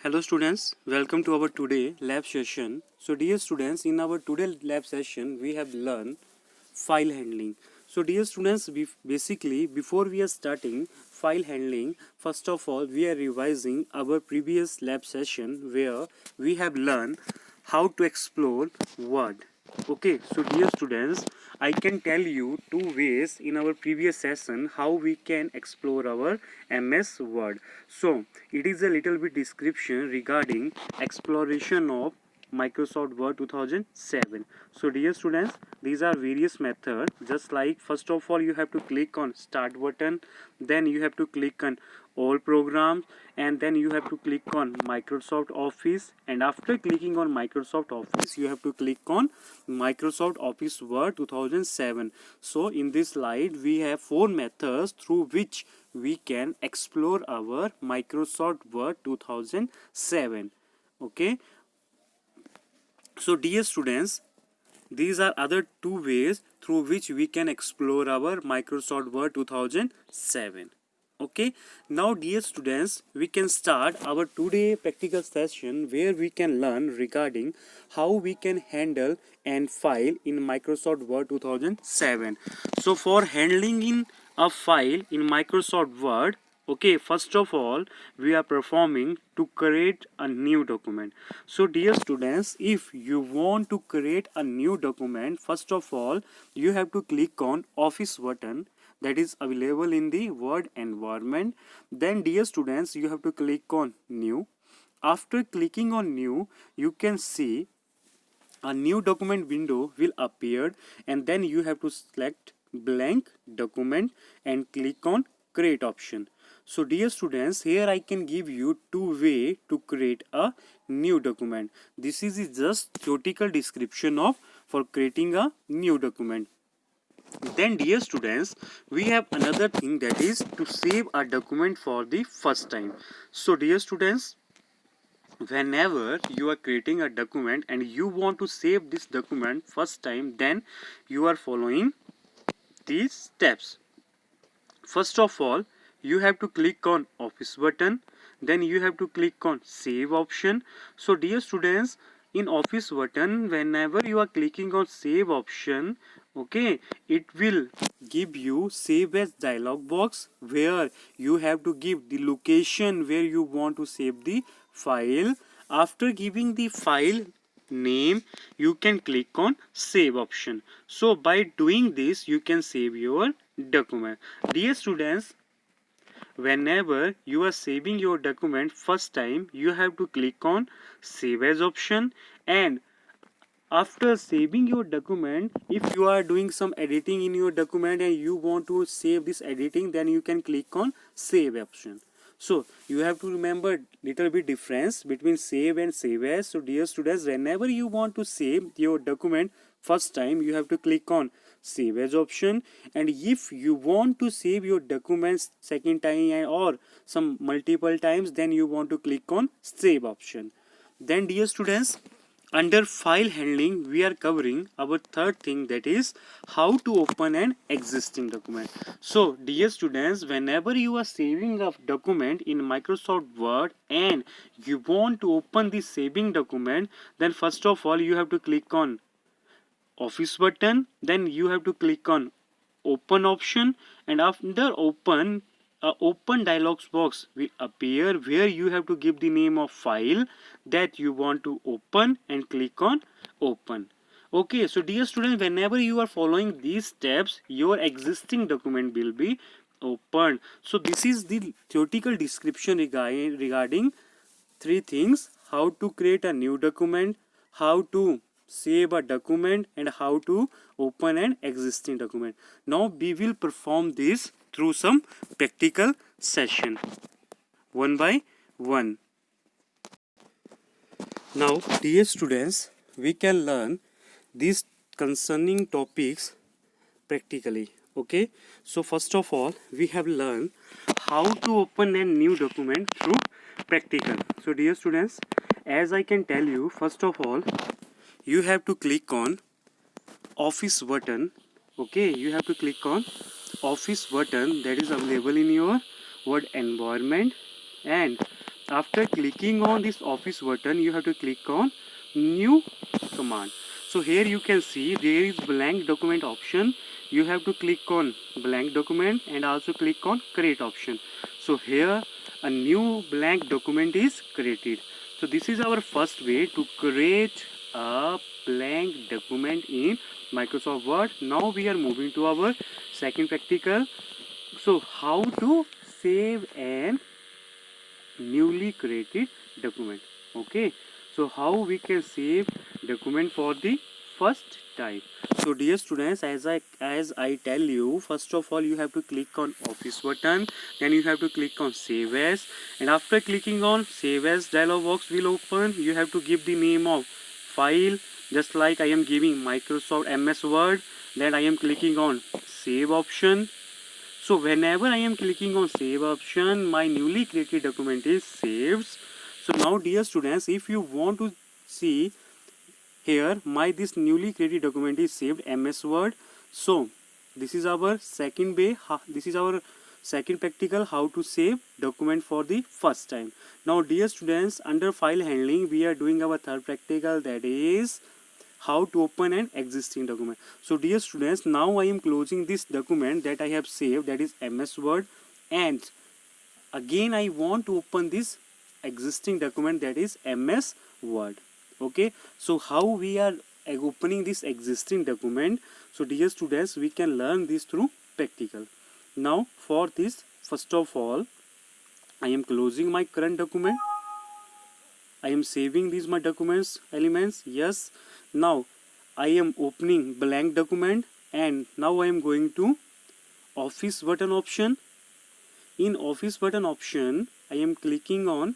Hello students, welcome to our today lab session. So dear students, in our today lab session we have learned file handling. So dear students, basically before we are starting file handling, first of all we are revising our previous lab session where we have learned how to explore Word. Okay, so dear students, I can tell you two ways in our previous session how we can explore our MS Word. So it is a little bit description regarding exploration of Microsoft Word 2007. So dear students, these are various methods. Just like first of all you have to click on start button, then you have to click on all programs, and then you have to click on Microsoft Office, and after clicking on Microsoft Office you have to click on Microsoft Office Word 2007. So in this slide we have four methods through which we can explore our Microsoft Word 2007. Okay, so dear students, these are other two ways through which we can explore our Microsoft Word 2007. Okay, now dear students, we can start our today practical session where we can learn regarding how we can handle and file in Microsoft Word 2007. So for handling in a file in Microsoft Word, okay, first of all we are performing to create a new document. So dear students, if you want to create a new document, first of all you have to click on Office button that is available in the Word environment. Then dear students, you have to click on new. After clicking on new, you can see a new document window will appear, and then you have to select blank document and click on create option. So dear students, here I can give you two way to create a new document. This is just theoretical description of for creating a new document. Then dear students, we have another thing, that is to save a document for the first time. So dear students, whenever you are creating a document and you want to save this document first time, then you are following these steps. First of all, you have to click on Office button, then you have to click on save option. So dear students, in Office button, whenever you are clicking on save option, okay, it will give you save as dialog box where you have to give the location where you want to save the file. After giving the file name, you can click on save option. So by doing this you can save your document. Dear students, whenever you are saving your document first time, you have to click on save as option, and after saving your document, if you are doing some editing in your document and you want to save this editing, then you can click on save option. So you have to remember little bit difference between save and save as. So dear students, whenever you want to save your document first time, you have to click on save as option, and if you want to save your documents second time or some multiple times, then you want to click on save option. Then dear students, under file handling, we are covering our third thing, that is how to open an existing document. So dear students, whenever you are saving a document in Microsoft Word and you want to open the saving document, then first of all you have to click on Office button, then you have to click on open option, and after open, a open dialog box will appear where you have to give the name of file that you want to open and click on open. Okay, so dear students, whenever you are following these steps, your existing document will be opened. So this is the theoretical description regarding three things: how to create a new document, how to save a document, and how to open an existing document. Now we will perform this through some practical session one by one. Now dear students, we can learn these concerning topics practically. Okay, so first of all we have learned how to open a new document through practical. So dear students, as I can tell you, first of all you have to click on Office button. Okay, you have to click on Office button that is available in your Word environment, and After clicking on this office button, you have to click on new command. So here you can see there is blank document option. You have to click on blank document and also click on create option. So here a new blank document is created. So this is our first way to create a blank document in Microsoft Word. Now we are moving to our second practical. So how to save an newly created document. Okay, so how we can save document for the first time. So dear students, as I tell you, first of all you have to click on office button, then you have to click on save as, and after clicking on save as, dialog box will open. You have to give the name of file, just like I am giving Microsoft MS Word. Then I am clicking on save option. So whenever I am clicking on save option, my newly created document is saved. So now dear students, if you want to see here my this newly created document is saved MS Word. So this is our second way, this is our second practical, how to save document for the first time. Now dear students, under file handling we are doing our third practical, that is how to open an existing document. So dear students, now I am closing this document that I have saved, that is MS Word, and again I want to open this existing document, that is MS Word. Okay, so how we are opening this existing document? So dear students, we can learn this through practical. Now for this, first of all I am closing my current document. I am saving these my documents elements. Yes, now I am opening blank document, and now I am going to office button option. In office button option I am clicking on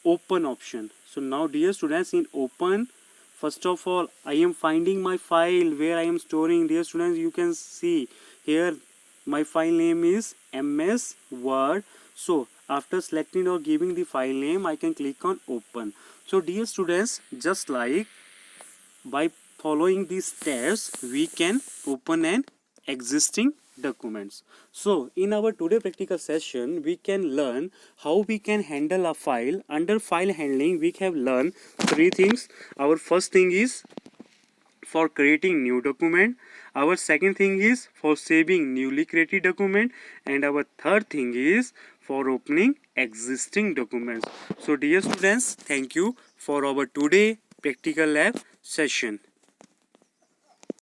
open option. So now dear students, in open, first of all I am finding my file where I am storing. Dear students, you can see here my file name is MS Word. So after selecting or giving the file name, I can click on open. So dear students, just like by following these steps we can open an existing documents. So in our today practical session we can learn how we can handle a file. Under file handling we have learned three things. Our first thing is for creating new document, our second thing is for saving newly created document, and our third thing is for opening existing documents. So dear students, thank you for our today practical lab session.